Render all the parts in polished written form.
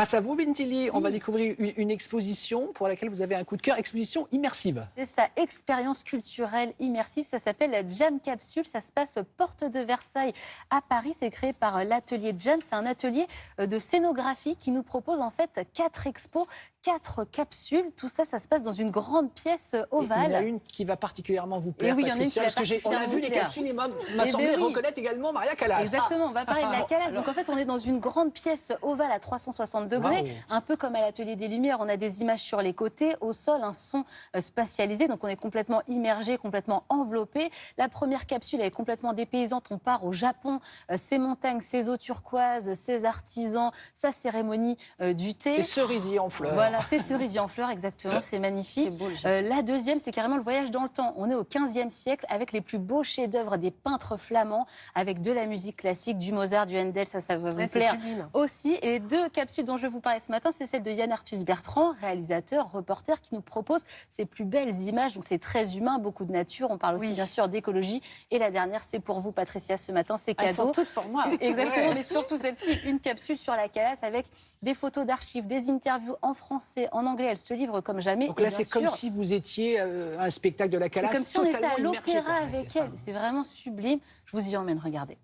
Grâce à vous, Bintili, on va découvrir une exposition pour laquelle vous avez un coup de cœur, exposition immersive. C'est ça, expérience culturelle immersive, ça s'appelle la Jam Capsule, ça se passe porte de Versailles à Paris, c'est créé par l'atelier Jam, c'est un atelier de scénographie qui nous propose en fait 4 expos, 4 capsules, tout ça, ça se passe dans une grande pièce ovale. Il y en a une qui va particulièrement vous plaire, oui, il y en a une Patricia, qui va parce que on a vu les capsules et m'a semblé reconnaître également Maria Callas. Exactement, on va parler de la Callas. Donc en fait, on est dans une grande pièce ovale à 360 degrés, un peu comme à l'atelier des Lumières. On a des images sur les côtés, au sol, un son spatialisé. Donc on est complètement immergé, complètement enveloppé. La première capsule elle est complètement dépaysante. On part au Japon, ses montagnes, ses eaux turquoises, ses artisans, sa cérémonie du thé. C'est cerisier en fleurs. Voilà, c'est cerisier en fleurs, exactement, c'est magnifique. C'est beau, la deuxième, c'est carrément le voyage dans le temps. On est au XVe siècle avec les plus beaux chefs-d'œuvre des peintres flamands, avec de la musique classique, du Mozart, du Handel, ça va vous plaire aussi. Et les 2 capsules dont je vais vous parler ce matin, c'est celle de Yann Arthus Bertrand, réalisateur, reporter, qui nous propose ses plus belles images. Donc c'est très humain, beaucoup de nature. On parle aussi bien sûr d'écologie. Et la dernière, c'est pour vous, Patricia, ce matin, c'est cadeau. Elles sont toutes pour moi. Exactement, mais surtout celle-ci, une capsule sur la Callas avec des photos d'archives, des interviews en français, en anglais. Elle se livre comme jamais. Donc là, c'est comme si vous étiez à un spectacle de la Callas. C'est comme si on était à l'opéra avec elle. C'est vraiment sublime. Je vous y emmène, regardez.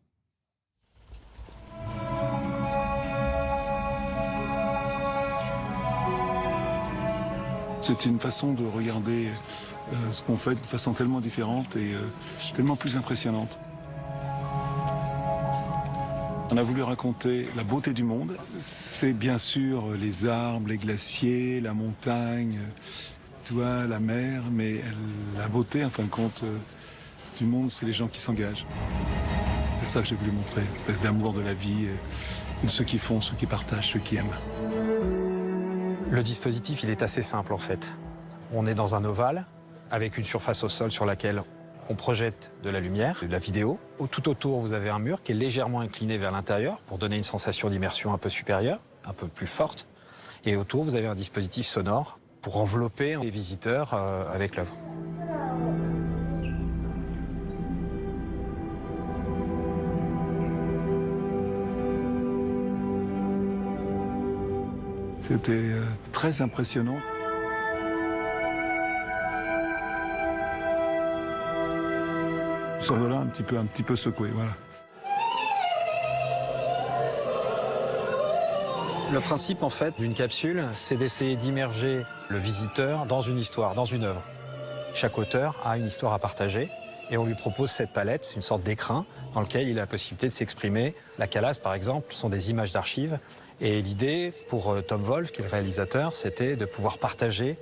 C'est une façon de regarder ce qu'on fait de façon tellement différente et tellement plus impressionnante. On a voulu raconter la beauté du monde. C'est bien sûr les arbres, les glaciers, la montagne, la mer, mais la beauté, en fin de compte, du monde, c'est les gens qui s'engagent. C'est ça que j'ai voulu montrer, une espèce d'amour de la vie, et de ceux qui font, ceux qui partagent, ceux qui aiment. Le dispositif, il est assez simple en fait. On est dans un ovale avec une surface au sol sur laquelle on projette de la lumière, de la vidéo. Tout autour, vous avez un mur qui est légèrement incliné vers l'intérieur pour donner une sensation d'immersion un peu supérieure, un peu plus forte. Et autour, vous avez un dispositif sonore pour envelopper les visiteurs avec l'œuvre. C'était très impressionnant. Sur là, un petit peu secoué, voilà. Le principe, en fait, d'une capsule, c'est d'essayer d'immerger le visiteur dans une histoire, dans une œuvre. Chaque auteur a une histoire à partager et on lui propose cette palette, c'est une sorte d'écrin dans lequel il a la possibilité de s'exprimer. La Callas, par exemple, sont des images d'archives. Et l'idée, pour Tom Wolfe, qui est le réalisateur, c'était de pouvoir partager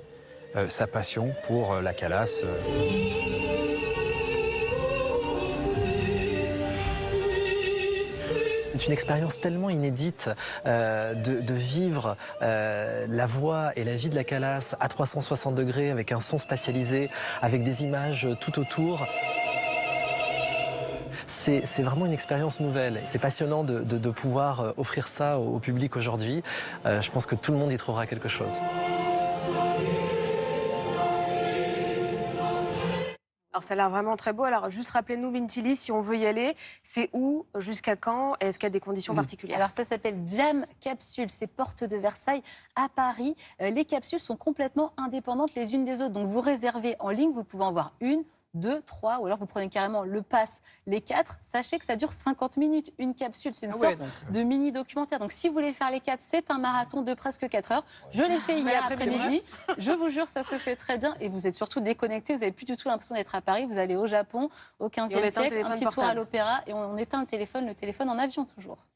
sa passion pour la Callas. C'est une expérience tellement inédite de vivre la voix et la vie de la Callas à 360 degrés avec un son spatialisé, avec des images tout autour. C'est vraiment une expérience nouvelle. C'est passionnant de pouvoir offrir ça au public aujourd'hui. Je pense que tout le monde y trouvera quelque chose. Alors ça a l'air vraiment très beau. Alors juste rappelez-nous, Bintili, si on veut y aller, c'est où, jusqu'à quand, et est-ce qu'il y a des conditions particulières? Alors ça s'appelle Jam Capsule, c'est porte de Versailles à Paris. Les capsules sont complètement indépendantes les unes des autres. Donc vous réservez en ligne, vous pouvez en voir 1, 2, 3, ou alors vous prenez carrément le pass, les 4. Sachez que ça dure 50 minutes, une capsule. C'est une sorte de mini-documentaire. Donc si vous voulez faire les 4, c'est un marathon de presque 4 heures. Je l'ai fait hier après-midi. Je vous jure, ça se fait très bien. Et vous êtes surtout déconnecté. Vous n'avez plus du tout l'impression d'être à Paris. Vous allez au Japon, au 15e siècle, un petit tour à l'opéra. Et on éteint le téléphone en avion toujours.